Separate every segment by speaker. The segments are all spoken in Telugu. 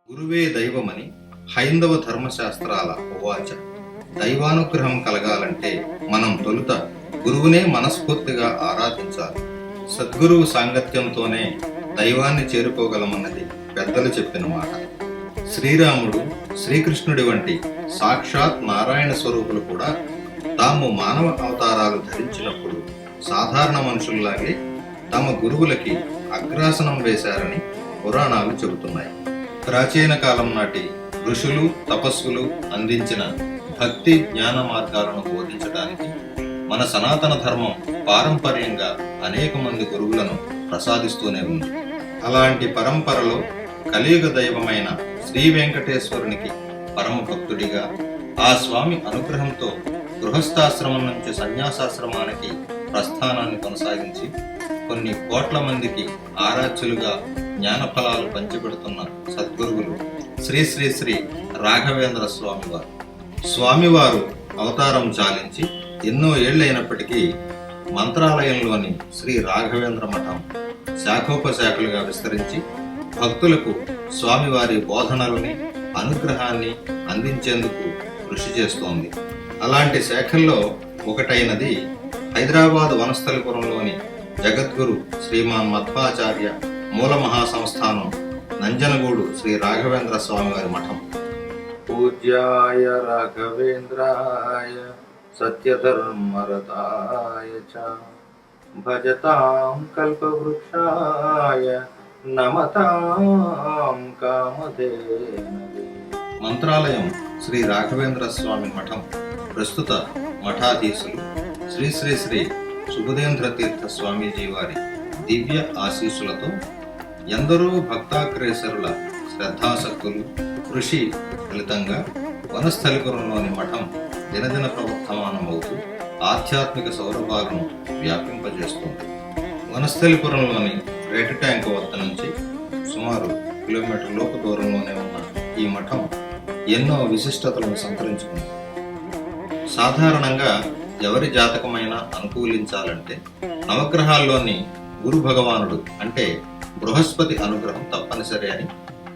Speaker 1: గురువే దైవమని హైందవ ధర్మశాస్త్రాల ఉవాచ. దైవానుగ్రహం కలగాలంటే మనం తొలుత గురువునే మనస్ఫూర్తిగా ఆరాధించాలి. సద్గురువు సాంగత్యంతోనే దైవాన్ని చేరుకోగలమన్నది పెద్దలు చెప్పిన మాట. శ్రీరాముడు, శ్రీకృష్ణుడి వంటి సాక్షాత్ నారాయణ స్వరూపులు కూడా తాము మానవ అవతారాలు ధరించినప్పుడు సాధారణ మనుషుల్లాగే తమ గురువులకి అగ్రాసనం వేశారని పురాణాలు చెబుతున్నాయి. ప్రాచీన కాలం నాటి ఋషులు, తపస్సులు అందించిన భక్తి జ్ఞాన మార్గాలను బోధించడానికి మన సనాతన ధర్మం పారంపర్యంగా అనేక మంది గురువులను ప్రసాదిస్తూనే ఉంది. అలాంటి పరంపరలో కలియుగ దైవమైన శ్రీ వెంకటేశ్వరునికి పరమ భక్తుడిగా, ఆ స్వామి అనుగ్రహంతో గృహస్థాశ్రమం నుంచి సన్యాసాశ్రమానికి ప్రస్థానాన్ని కొనసాగించి కొన్ని కోట్ల మందికి ఆరాధ్యులుగా జ్ఞానఫలాలు పంచిపెడుతున్న సద్గురువులు శ్రీ శ్రీ శ్రీ రాఘవేంద్ర స్వామివారు. స్వామివారు అవతారం చాలించి ఎన్నో ఏళ్లైనప్పటికీ మంత్రాలయంలోని శ్రీ రాఘవేంద్ర మఠం శాఖోపశాఖలుగా విస్తరించి భక్తులకు స్వామివారి బోధనలని, అనుగ్రహాన్ని అందించేందుకు కృషి చేస్తోంది. అలాంటి శాఖల్లో ఒకటైనది హైదరాబాద్ వనస్థలిపురంలోని జగద్గురు శ్రీమాన్ మధ్వాచార్య మూల మహాసంస్థానం నంజనగూడు శ్రీ రాఘవేంద్ర స్వామివారి మఠం. పూజ్యాయ రాఘవేంద్రాయ సత్యధర్మరతాయ చ భజతాం కల్పవృక్షాయ నమతాం కామధేనవే. మంత్రాలయం శ్రీ రాఘవేంద్ర స్వామి మఠం ప్రస్తుత మఠాధీశులు శ్రీ శ్రీ శ్రీ సుబుధేంద్ర తీర్థ స్వామీజీ వారి దివ్య ఆశీస్సులతో ఎందరో భక్తాగ్రేసరుల శ్రద్ధాసక్తులు కృషి ఫలితంగా వనస్థలిపురంలోని మఠం దినదిన ప్రవర్తమానమవుతూ ఆధ్యాత్మిక సౌరభాలను వ్యాపింపజేస్తుంది. వనస్థలిపురంలోని రేటు ట్యాంకు వద్ద నుంచి సుమారు కిలోమీటర్లోపు దూరంలోనే ఉన్న ఈ మఠం ఎన్నో విశిష్టతలను సంతరించుకుంది. సాధారణంగా ఎవరి జాతకమైనా అనుకూలించాలంటే నవగ్రహాల్లోని గురు భగవానుడు అంటే బృహస్పతి అనుగ్రహం తప్పనిసరి అని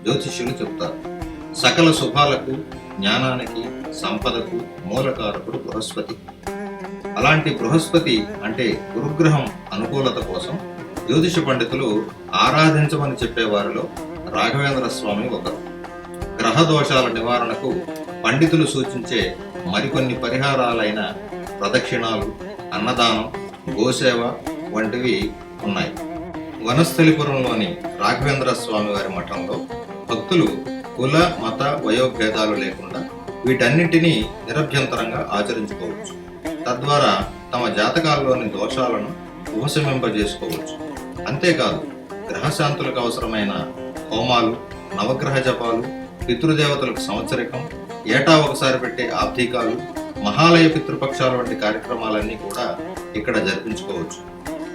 Speaker 1: జ్యోతిష్యులు చెబుతారు. సకల శుభాలకు, జ్ఞానానికి, సంపదకు మూలకారకుడు బృహస్పతి. అలాంటి బృహస్పతి అంటే గురుగ్రహం అనుకూలత కోసం జ్యోతిష పండితులు ఆరాధించమని చెప్పేవారిలో రాఘవేంద్ర స్వామి ఒకరు. గ్రహ దోషాల నివారణకు పండితులు సూచించే మరికొన్ని పరిహారాలైన ప్రదక్షిణాలు, అన్నదానం, గోసేవ వంటివి ఉన్నాయి. వనస్థలిపురంలోని రాఘవేంద్ర స్వామి వారి మఠంలో భక్తులు కుల, మత, వయోభేదాలు లేకుండా వీటన్నింటినీ నిరభ్యంతరంగా ఆచరించుకోవచ్చు. తద్వారా తమ జాతకాల్లోని దోషాలను ఉపశమింపజేసుకోవచ్చు. అంతేకాదు, గ్రహశాంతులకు అవసరమైన హోమాలు, నవగ్రహ జపాలు, పితృదేవతలకు సంవత్సరికం, ఏటా ఒకసారి పెట్టే ఆబ్దికాలు, మహాలయ పితృపక్షాల వంటి కార్యక్రమాలన్నీ కూడా ఇక్కడ జరిపించుకోవచ్చు.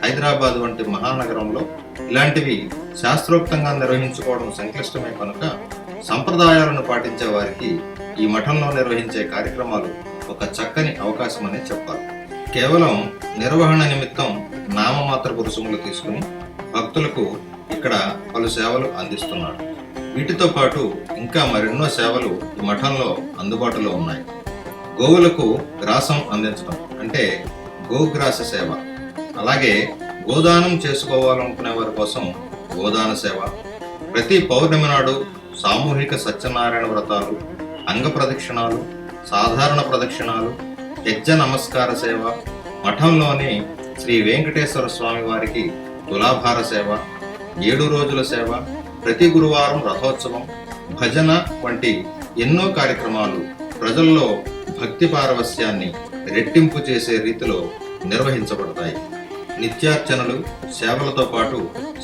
Speaker 1: హైదరాబాద్ వంటి మహానగరంలో ఇలాంటివి శాస్త్రోక్తంగా నిర్వహించుకోవడం సంక్లిష్టమే కనుక సంప్రదాయాలను పాటించే వారికి ఈ మఠంలో నిర్వహించే కార్యక్రమాలు ఒక చక్కని అవకాశమనే చెప్పాలి. కేవలం నిర్వహణ నిమిత్తం నామమాత్రపు రుసుములు తీసుకుని భక్తులకు ఇక్కడ పలు సేవలు అందిస్తున్నాడు. వీటితో పాటు ఇంకా మరెన్నో సేవలు ఈ మఠంలో అందుబాటులో ఉన్నాయి. గోవులకు గ్రాసం అందించడం అంటే గోగ్రాస సేవ, అలాగే గోదానం చేసుకోవాలనుకునే వారి కోసం గోదాన సేవ, ప్రతి పౌర్ణమి నాడు సామూహిక సత్యనారాయణ వ్రతాలు, అంగ ప్రదక్షిణాలు, సాధారణ ప్రదక్షిణాలు, యజ్ఞ నమస్కార సేవ, మఠంలోని శ్రీ వెంకటేశ్వర స్వామి వారికి తులాభార సేవ, 7 రోజుల సేవ, ప్రతి గురువారం రథోత్సవం, భజన వంటి ఎన్నో కార్యక్రమాలు ప్రజల్లో భక్తి పారవస్యాన్ని రెట్టింపు చేసే రీతిలో నిర్వహించబడతాయి. నిత్యార్చనలు, సేవలతో పాటు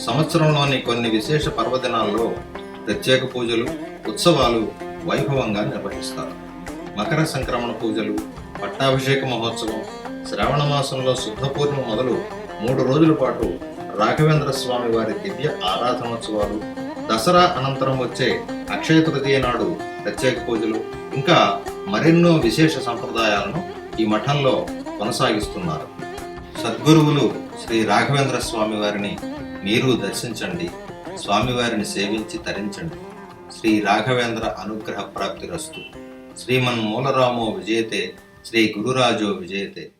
Speaker 1: సంవత్సరంలోని కొన్ని విశేష పర్వదినాల్లో ప్రత్యేక పూజలు, ఉత్సవాలు వైభవంగా నిర్వహిస్తారు. మకర సంక్రమణ పూజలు, పట్టాభిషేక మహోత్సవం, శ్రావణ మాసంలో శుద్ధ పూర్ణిమ మొదలు 3 రోజుల పాటు రాఘవేంద్ర స్వామి వారి దివ్య ఆరాధనోత్సవాలు, దసరా అనంతరం వచ్చే అక్షయ తృతీయ నాడు ప్రత్యేక పూజలు, ఇంకా మరెన్నో విశేష సంప్రదాయాలను ఈ మఠంలో కొనసాగిస్తున్నారు. సద్గురువులు శ్రీ రాఘవేంద్ర స్వామి వారిని మీరు దర్శించండి, స్వామివారిని సేవించి తరించండి. శ్రీ రాఘవేంద్ర అనుగ్రహ ప్రాప్తిరస్తు. శ్రీమన్మూలరామో విజయతే, శ్రీ గురురాజో విజయతే.